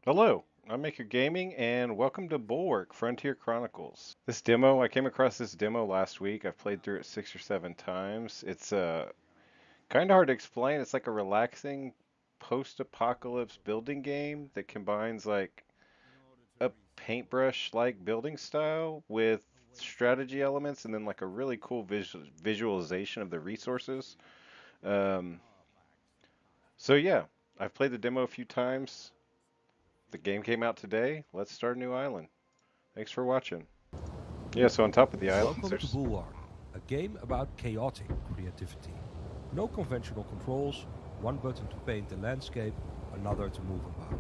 Hello, I'm Maker Gaming, and welcome to Bulwark Frontier Chronicles. This demo, I came across this demo last week. I've played through it 6 or 7 times. It's kind of hard to explain. It's like a relaxing post-apocalypse building game that combines like a paintbrush-like building style with strategy elements and then like a really cool visualization of the resources. Um, so yeah, I've played the demo a few times. The game came out today. Let's start a new island. Thanks for watching. Yeah, so on top of the islands, Welcome to there's. Bulwark, a game about chaotic creativity. No conventional controls, one button to paint the landscape, another to move about.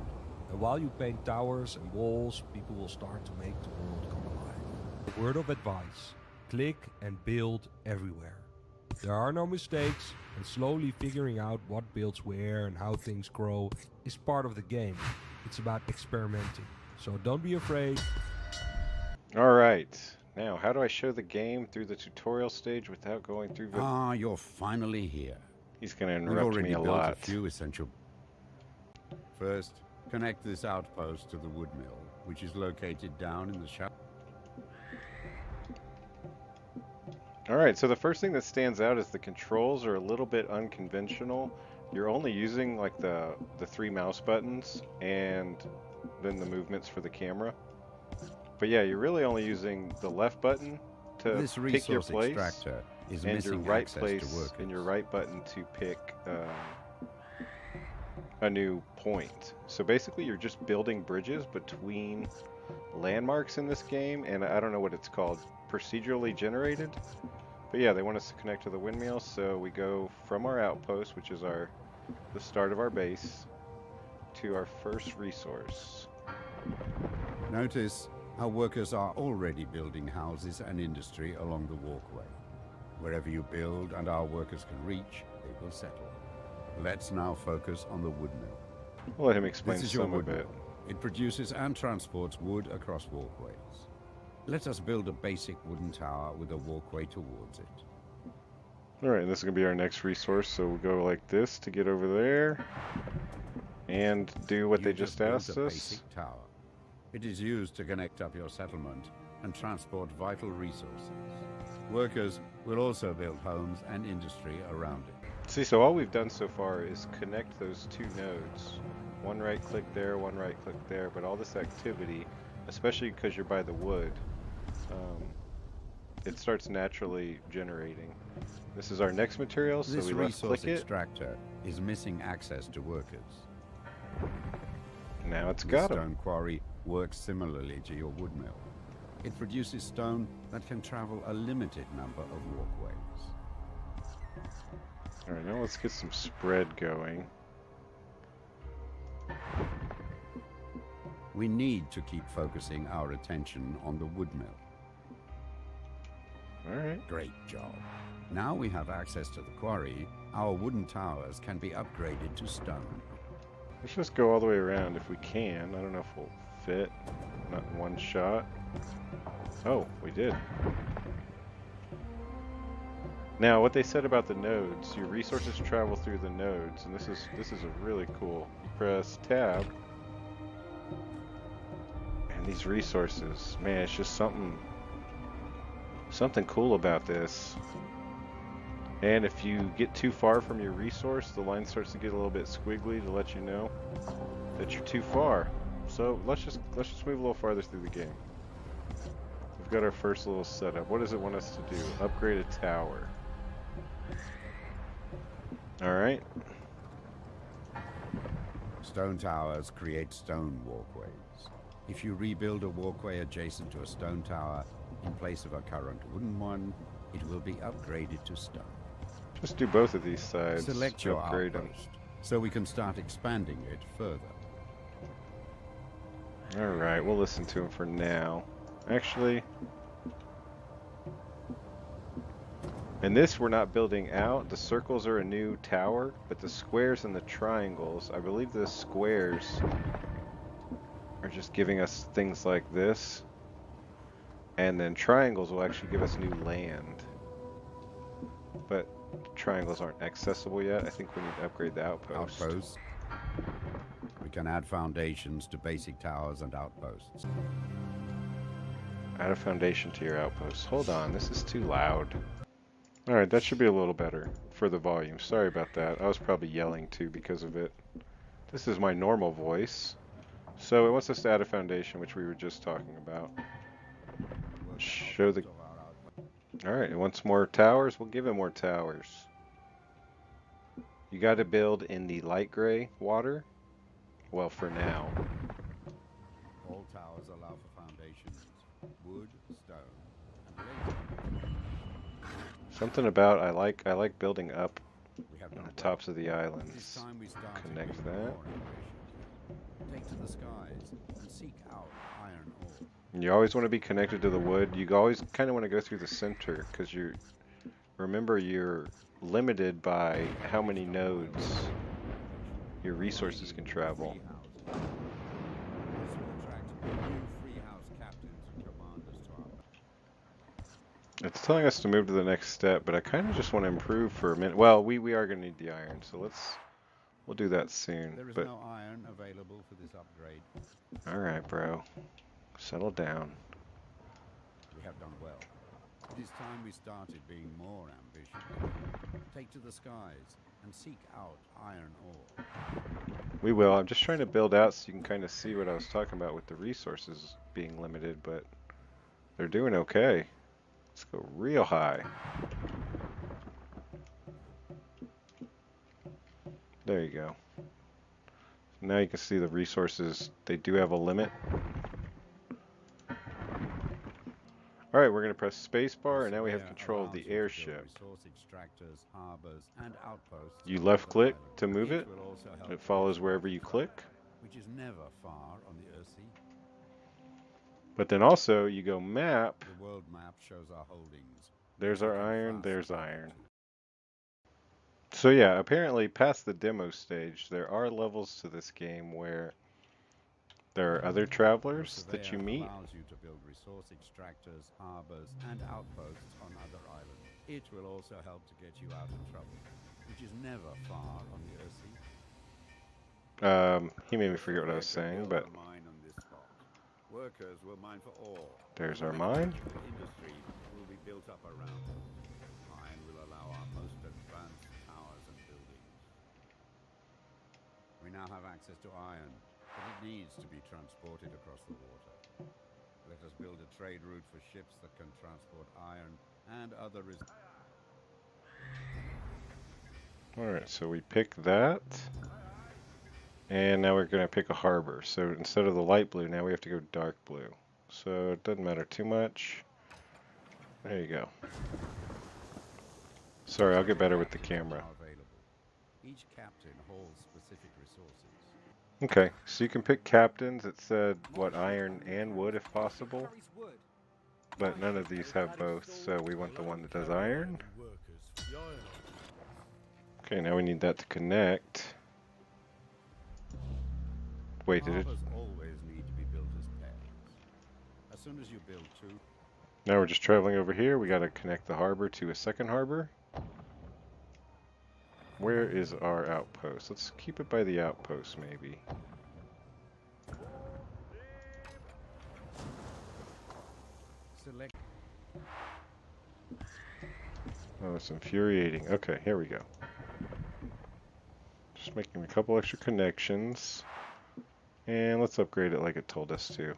And while you paint towers and walls, people will start to make the world come alive. A word of advice: click and build everywhere. There are no mistakes, and slowly figuring out what builds where and how things grow is part of the game. It's about experimenting. So don't be afraid. All right. Now, how do I show the game through the tutorial stage without going through the. Ah, you're finally here. He's going to We've interrupt me already a built a lot. few essential. First, connect this outpost to the wood mill, which is located down in the shadow. All right, so the first thing that stands out is the controls are a little bit unconventional. You're only using like the three mouse buttons and then the movements for the camera. But yeah, you're really only using the left button to This pick your resource place extractor is and your missing right access to place workers. and your right button to pick a new point. So basically you're just building bridges between landmarks in this game, and I don't know what it's called, procedurally generated. But yeah, they want us to connect to the windmill, so we go from our outpost, which is the start of our base, to our first resource. Notice how workers are already building houses and industry along the walkway. Wherever you build and our workers can reach, they will settle. Let's now focus on the wood mill. We'll let him explain This is your some wood of it. mill. It produces and transports wood across walkways. Let us build a basic wooden tower with a walkway towards it. Alright, this is going to be our next resource, so we'll go like this to get over there and do what they just built asked a us. basic tower. It is used to connect up your settlement and transport vital resources. Workers will also build homes and industry around it. See, so all we've done so far is connect those two nodes. One right click there, one right click there, but all this activity, especially because you're by the wood, it starts naturally generating. This is our next material, so This we left resource click it. extractor is missing access to workers. Now it's The got them. stone quarry works similarly to your wood mill. It produces stone that can travel a limited number of walkways. Alright, now let's get some spread going. We need to keep focusing our attention on the wood mill. Alright. Great job. Now we have access to the quarry, our wooden towers can be upgraded to stone. Let's just go all the way around if we can. I don't know if we'll fit. Not in one shot. Oh, we did. Now, what they said about the nodes, your resources travel through the nodes, and this is a really cool. You press tab, and these resources, man, it's just something cool about this. And if you get too far from your resource, the line starts to get a little bit squiggly to let you know that you're too far. So let's just move a little farther through the game. We've got our first little setup. What does it want us to do? Upgrade a tower. Alright. Stone towers create stone walkways. If you rebuild a walkway adjacent to a stone tower in place of a current wooden one, it will be upgraded to stone. Just do both of these sides. Select your upgrade them. outpost so we can start expanding it further. Alright, we'll listen to him for now. Actually, in this we're not building out. The circles are a new tower, but the squares and the triangles, I believe the squares are just giving us things like this. And then triangles will actually give us new land. But triangles aren't accessible yet. I think we need to upgrade the outpost. Outposts We can add foundations to basic towers and outposts. Add a foundation to your outpost. Hold on, this is too loud. Alright, that should be a little better for the volume. Sorry about that. I was probably yelling too because of it. This is my normal voice. So it wants us to add a foundation, which we were just talking about. Show the... Alright, it wants more towers. We'll give it more towers. You got to build in the light gray water. Well, for now. All towers allow for foundations, wood, stone, and later. Something about I like building up We have on the done tops well. of the It is islands. time we started Connect being that. more ambitious. Take to the skies and seek out iron ore. And you always want to be connected to the wood. You always kind of want to go through the center because remember you're limited by how many nodes your resources can travel. This will attract new free house captains and commanders to our It's telling us to move to the next step, but I kind of just want to improve for a minute. Well, we are going to need the iron, so we'll do that soon. There is But no iron available for this upgrade. all right, bro, settle down. We have done well. It is time we started being more ambitious. Take to the skies and seek out iron ore. We will. I'm just trying to build out so you can kind of see what I was talking about with the resources being limited, but they're doing okay. Let's go real high. There you go. Now you can see the resources. They do have a limit. Alright, we're going to press spacebar, and now we have control of the airship. Resource extractors, harbors, and outposts. You on left other click islands. to move it. will also help It follows get wherever to you trade, click. which is never far on the Earthsea. But then also, you go map. The world map shows our holdings. There's which we our can iron, fast there's travel iron. to. So yeah, apparently past the demo stage, there are levels to this game where there are other travelers The that you surveyor meet. allows you to build resource extractors, harbors, and outposts on other islands. It will also help to get you out of trouble, which is never far on the Earthsea. He made me forget what I was saying, but Mine on this spot. Workers will mine for ore. there's our mine. Industry will be built up around it. Mine will allow our most advanced towers and buildings. We now have access to iron, but it needs to be transported across the water. Let us build a trade route for ships that can transport iron and other Alright, so we pick that. And now we're going to pick a harbor. So instead of the light blue, now we have to go dark blue. So it doesn't matter too much. There you go. Sorry, I'll get better with the camera. Each captain holds specific resources. Okay, so you can pick captains. It said, what, iron and wood if possible. But none of these have both, so we want the one that does iron. Okay, now we need that to connect. Wait, did it? Harbors always need to be built as pairs. As soon as you build two, Now we're just traveling over here. We got to connect the harbor to a second harbor. Where is our outpost? Let's keep it by the outpost, maybe. select. Oh, it's infuriating. Okay, here we go. Just making a couple extra connections. And let's upgrade it like it told us to.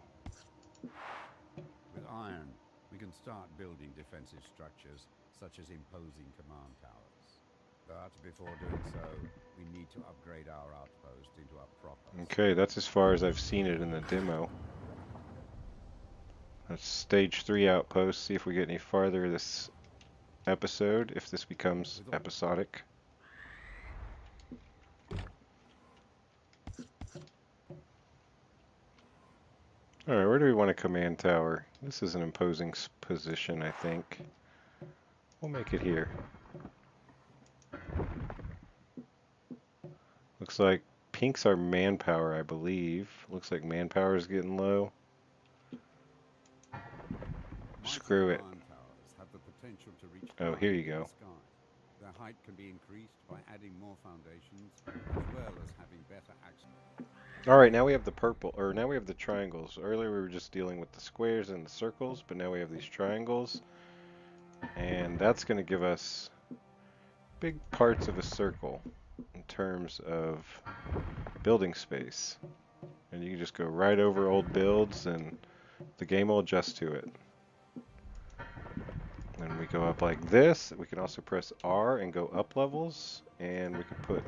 With iron, we can start building defensive structures, such as imposing command towers. But before doing so, we need to upgrade our outpost into a proper... Okay, that's as far as I've seen it in the demo. Let's stage 3 outpost, see if we get any farther this episode, if this becomes episodic. Alright, where do we want a command tower? This is an imposing position, I think. We'll make it here. Looks like pink's our manpower, I believe. Looks like manpower is getting low. Screw it. Command towers have the potential to reach Oh, here you go. sky. Their height can be increased by adding more foundations, as well as having better access. All right, now we have the purple, or now we have the triangles. Earlier we were just dealing with the squares and the circles, but now we have these triangles, and that's going to give us big parts of a circle in terms of building space. And you can just go right over old builds and the game will adjust to it. And we go up like this. We can also press R and go up levels, and we can put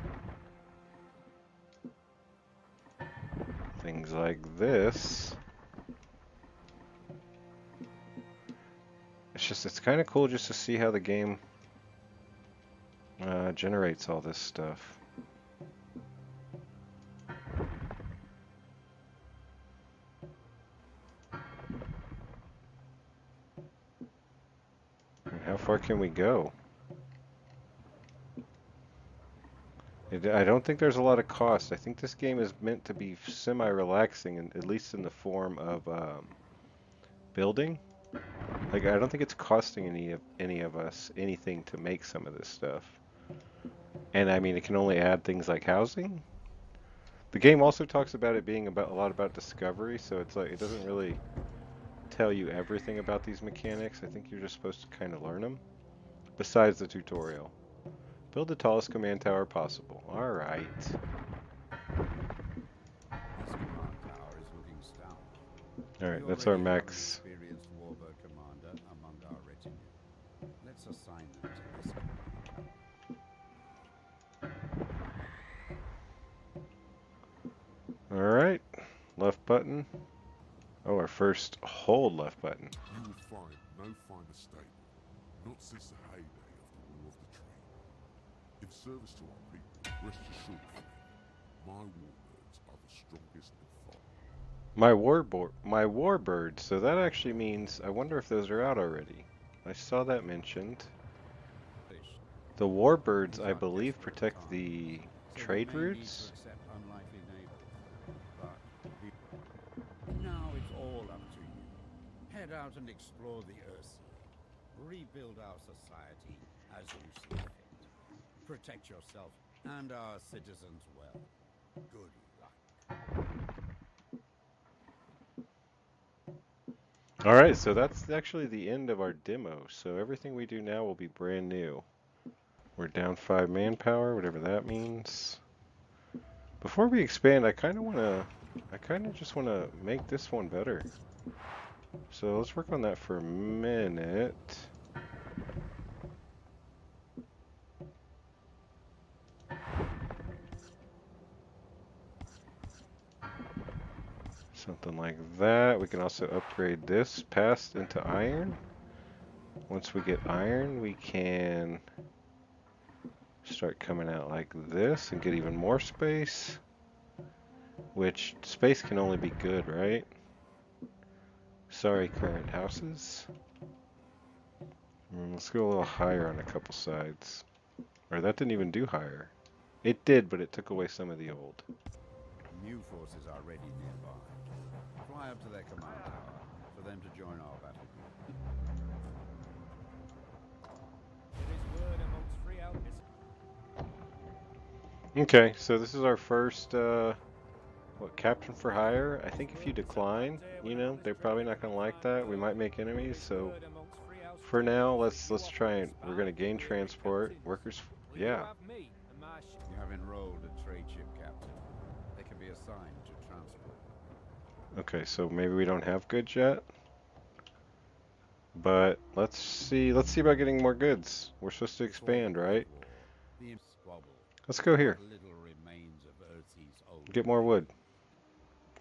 things like this. It's kind of cool just to see how the game generates all this stuff. And how far can we go? I don't think there's a lot of cost. I think this game is meant to be semi-relaxing, at least in the form of building. Like, I don't think it's costing any of us anything to make some of this stuff. And I mean, it can only add things like housing. The game also talks about it being a lot about discovery, so it's like it doesn't really tell you everything about these mechanics. I think you're just supposed to kind of learn them. Besides the tutorial. Build the tallest command tower possible. Alright. This command tower is looking stout. Alright, We that's our already have an max. experienced warbird commander among our retinue. Let's assign them to this command tower. Alright. Left button. Oh, our first hold left button. You will find no finer stable, not since the heyday of the War of the Tree. In service to our people, rest assured, friend, my warbirds are the strongest in fight. My warbird. So that actually means, I wonder if those are out already. I saw that mentioned. The warbirds, I believe, protect the trade routes. Now it's all up to you. Head out and explore the Earth. Rebuild our society as you see fit. Protect yourself and our citizens well. Good luck. Alright, so that's actually the end of our demo. So everything we do now will be brand new. We're down 5 manpower, whatever that means. Before we expand, I kind of just want to make this one better. So let's work on that for a minute. Something like that. We can also upgrade this past into iron. Once we get iron, we can start coming out like this and get even more space. Which, space can only be good, right? Sorry, current houses. Let's go a little higher on a couple sides. Or that didn't even do higher. It did, but it took away some of the old. New forces are ready nearby. Fly up to their command tower for them to join our battle group. Okay, so this is our first, captain for hire. I think if you decline, you know, they're probably not gonna like that. We might make enemies, so for now, let's try and we're gonna gain transport workers. Yeah. You have enrolled a trade ship captain. They can be assigned to transport. Okay, so maybe we don't have goods yet, but let's see about getting more goods. We're supposed to expand, right? The squabble. Let's go here. Little remains of Earthie's old. Get more wood.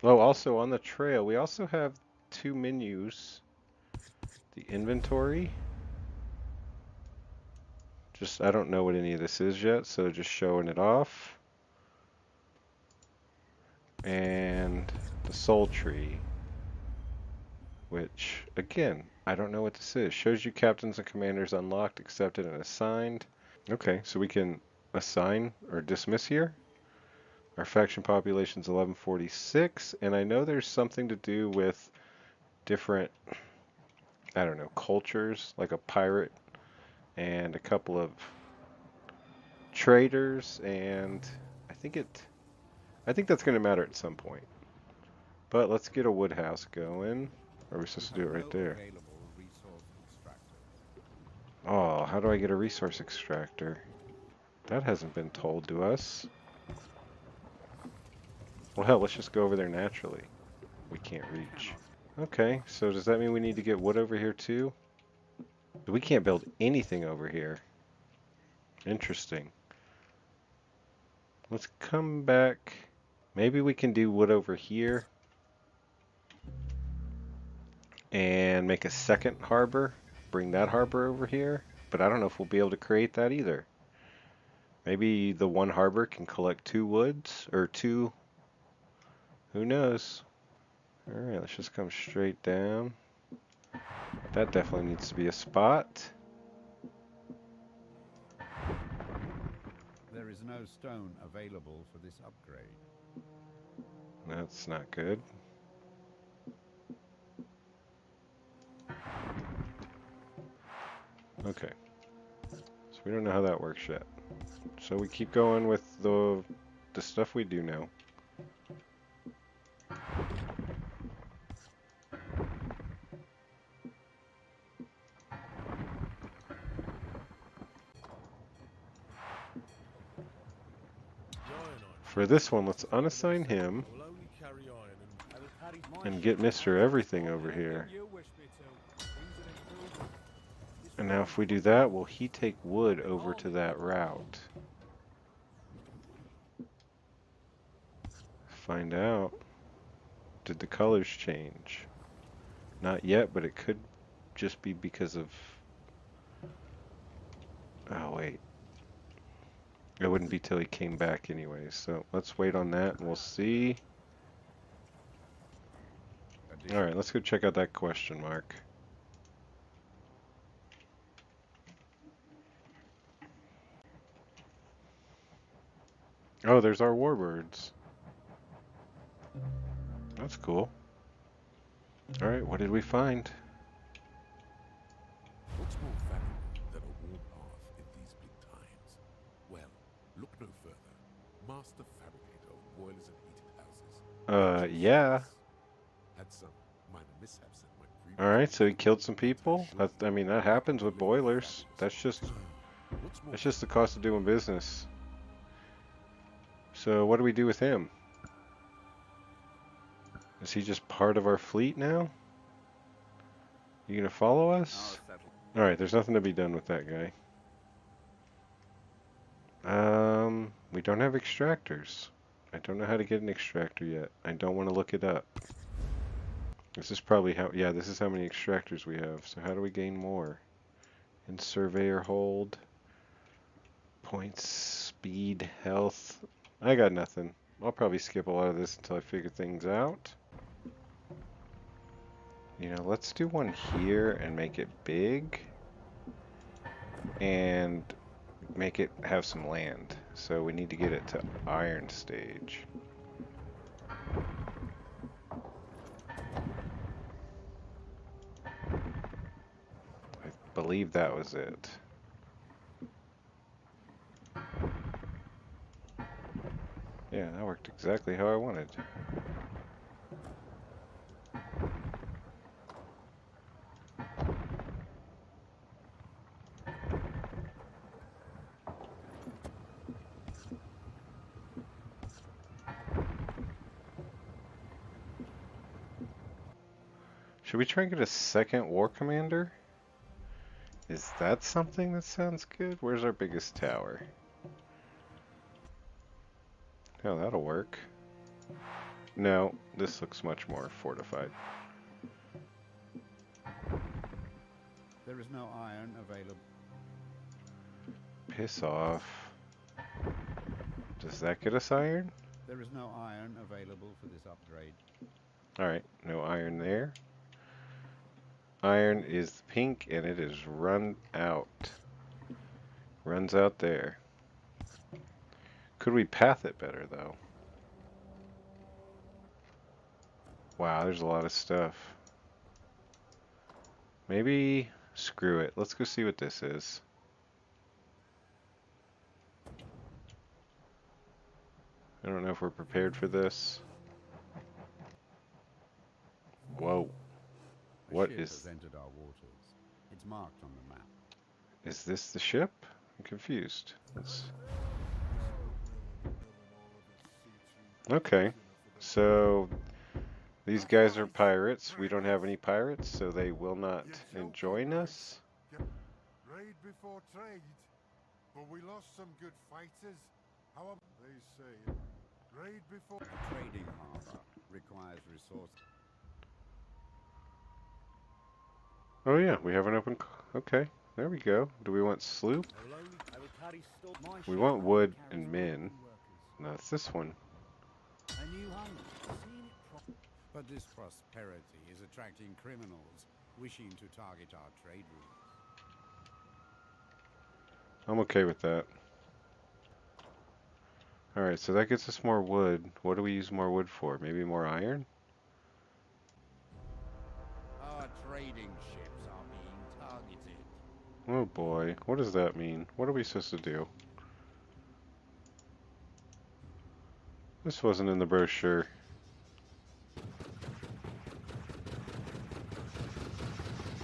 Oh, also on the trail, we also have 2 menus. The inventory. I don't know what any of this is yet, so just showing it off. And the soul tree, which, again, I don't know what this is. Shows you captains and commanders unlocked, accepted, and assigned. Okay, so we can assign or dismiss here. Our faction population is 1146, and I know there's something to do with different, I don't know, cultures, like a pirate and a couple of traders, and I think that's going to matter at some point. But let's get a wood house going. Or are we supposed to do it right there? Oh, how do I get a resource extractor? That hasn't been told to us. Well, hell, let's just go over there naturally. We can't reach. Okay, so does that mean we need to get wood over here too? We can't build anything over here. Interesting. Let's come back. Maybe we can do wood over here and make a second harbor. Bring that harbor over here. But I don't know if we'll be able to create that either. Maybe the one harbor can collect 2 woods or 2. Who knows? Alright, let's just come straight down. That definitely needs to be a spot. There is no stone available for this upgrade. That's not good. Okay. So we don't know how that works yet. So we keep going with the stuff we do know. For this one, let's unassign him and get Mr. Everything over here. And now if we do that, will he take wood over to that route? Find out. Did the colors change? Not yet, but it could just be because of... Oh, wait. It wouldn't be till he came back anyway, so let's wait on that and we'll see. Alright, let's go check out that question mark. Oh, there's our warbirds. That's cool. Alright, what did we find? What's more valuable than a warm hearth in these bleak times? Well, look no further. Master fabricator of boilers and heated houses. Yeah. Had some minor mishaps at my previous. Alright, so he killed some people? I mean, that happens with boilers. That's just the cost of doing business. So what do we do with him? Is he just part of our fleet now? You gonna follow us? Alright, there's nothing to be done with that guy. We don't have extractors. I don't know how to get an extractor yet. I don't want to look it up. This is probably how, yeah, this is how many extractors we have. So how do we gain more? In surveyor hold. Points, speed, health. I got nothing. I'll probably skip a lot of this until I figure things out. You know, let's do one here and make it big. And make it have some land. So we need to get it to iron stage. I believe that was it. Yeah, that worked exactly how I wanted. Should we try and get a second war commander? Is that something that sounds good? Where's our biggest tower? Oh, that'll work. No, this looks much more fortified. There is no iron available. Piss off. Does that get us iron? There is no iron available for this upgrade. Alright, no iron there. Iron is pink and it is run out. Runs out there. Could we path it better though? Wow, there's a lot of stuff. Maybe screw it. Let's go see what this is. I don't know if we're prepared for this. Whoa. A What ship is... has entered our waters. It's marked on the map. Is this the ship? I'm confused. Okay. So, these guys are pirates. We don't have any pirates, so they will not join us. Raid before trade, but we lost some good fighters. How they say, raid before. A trading harbor requires resources. Oh yeah, we have an open... Okay, there we go. Do we want sloop? We want wood and men. No, it's this one. But this prosperity is attracting criminals wishing to target our trade routes. I'm okay with that. Alright, so that gets us more wood. What do we use more wood for? Maybe more iron? Our trading ships are being targeted. Oh boy, what does that mean? What are we supposed to do? This wasn't in the brochure.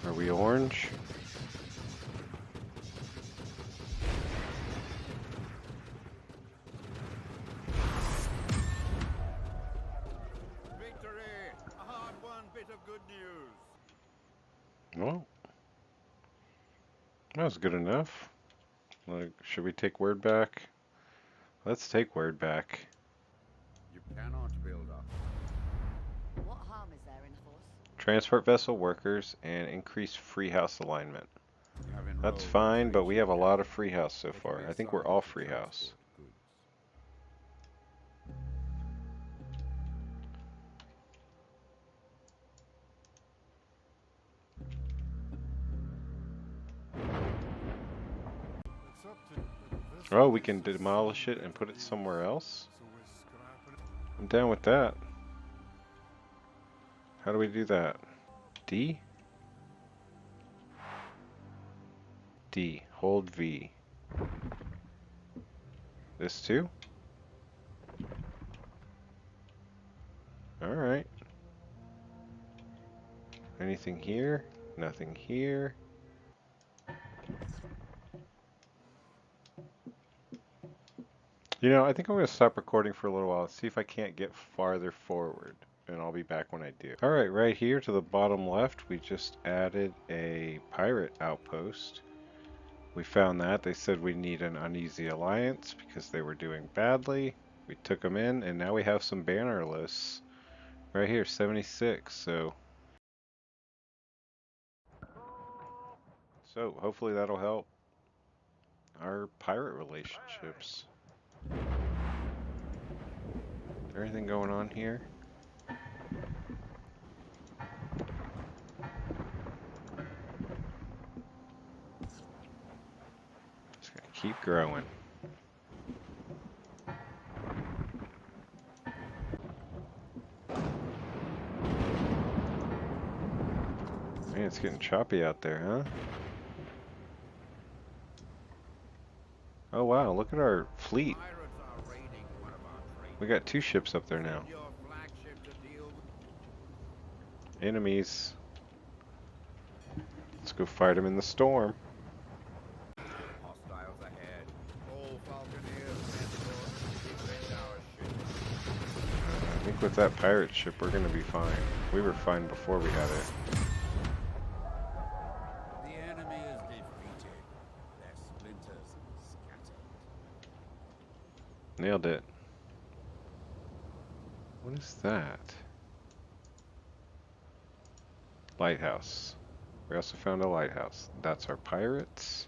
Are we orange? Victory! A hard-won bit of good news. Well, that was good enough. Like, should we take word back? Let's take word back. You cannot build up. What harm is there in force? Transport vessel workers and increase free house alignment. You have That's enrolled fine, but we have a reservation lot of capacity. free house so They can far. be I think we're assigned all to free house. transport goods. It's up to this Oh, we place can is demolish so it and put it somewhere else? So we're scrapping it. I'm down with that. How do we do that? D? D. Hold V. This too? Alright. Anything here? Nothing here. You know, I think I'm going to stop recording for a little while, see if I can't get farther forward, and I'll be back when I do. Alright, right here to the bottom left, we just added a pirate outpost. We found that. They said we need an uneasy alliance because they were doing badly. We took them in, and now we have some banner lists. Right here, 76, so hopefully that'll help our pirate relationships. Anything going on here? Just gonna keep growing. Man, it's getting choppy out there, huh? Oh wow, look at our fleet. Pirates are raiding one of our trade We got 2 ships up there now. Send your flagship to deal with. Enemies. Let's go fight them in the storm. Hostiles ahead. All Falconeers escort. Defend our ship. I think with that pirate ship, we're gonna be fine. We were fine before we had it. The enemy is defeated. Their splinters scattered. Nailed it. What is that? Lighthouse. We also found a lighthouse. That's our pirates.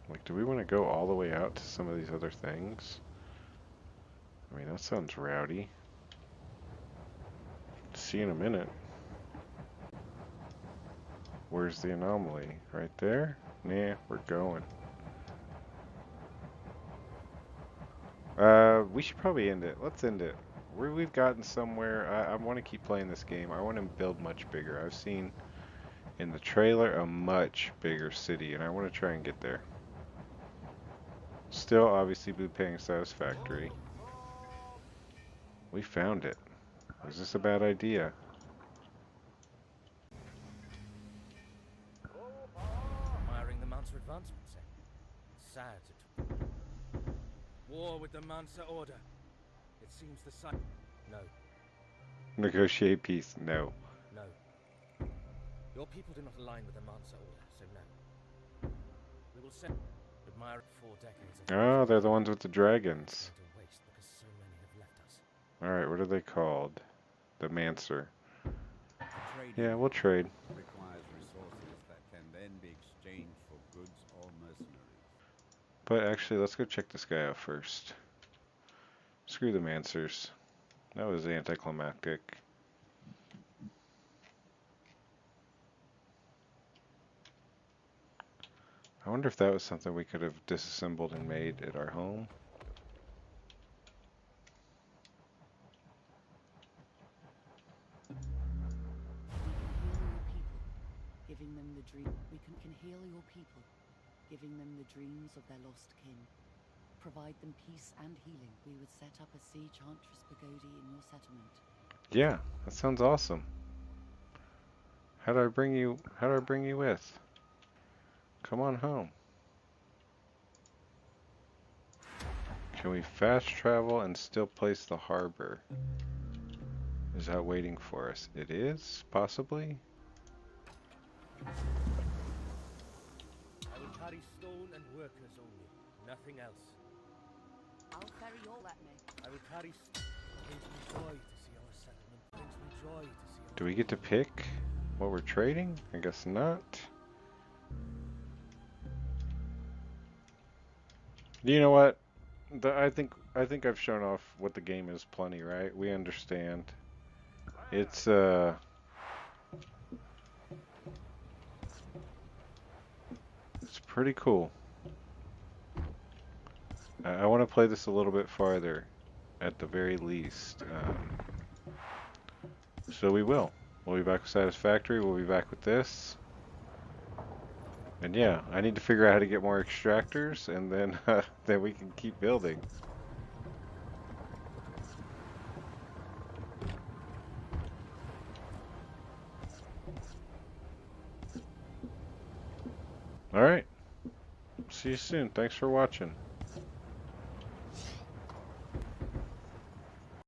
Like, do we want to go all the way out to some of these other things? I mean, that sounds rowdy. See you in a minute. Where's the anomaly? Right there? Nah, we're going. We should probably end it. Let's end it. We've gotten somewhere. I want to keep playing this game. I want to build much bigger. I've seen in the trailer a much bigger city, and I want to try and get there. Still, obviously, be paying satisfactory. We found it. Is this a bad idea? Admiring the Mansa advancements, eh? Sad it took war with the Mansa Order. It seems the site. No, Negotiate peace? No. no. Your people do not align with the Mansa Order, so no. We will send. Admire 4 decades. Oh, they're the ones with the dragons. To waste because so many have left us. Alright, what are they called? The Mancer. Trading Yeah, we'll trade. requires resources that can then be exchanged for goods or mercenaries. But actually, let's go check this guy out first. Screw the Mancers. That was anticlimactic. I wonder if that was something we could have disassembled and made at our home. Giving them the dream. We can heal your people, giving them the dreams of their lost kin. Provide them peace and healing. We would set up a sea chantress pagodi in your settlement. Yeah, that sounds awesome. How do I bring you with? Come on home. Can we fast travel and still place the harbor? Is that waiting for us? It is, possibly. I will carry stone and workers only, nothing else. I'll ferry your let me. I will carry. Brings me joy to see our settlement. Brings me joy to see our. Do we get to pick what we're trading? I guess not. You know what? I think I've shown off what the game is plenty, right? We understand. It's pretty cool. I want to play this a little bit farther, at the very least. So we will. We'll be back with Satisfactory. We'll be back with this. And yeah, I need to figure out how to get more extractors, and then then we can keep building. All right. See you soon. Thanks for watching.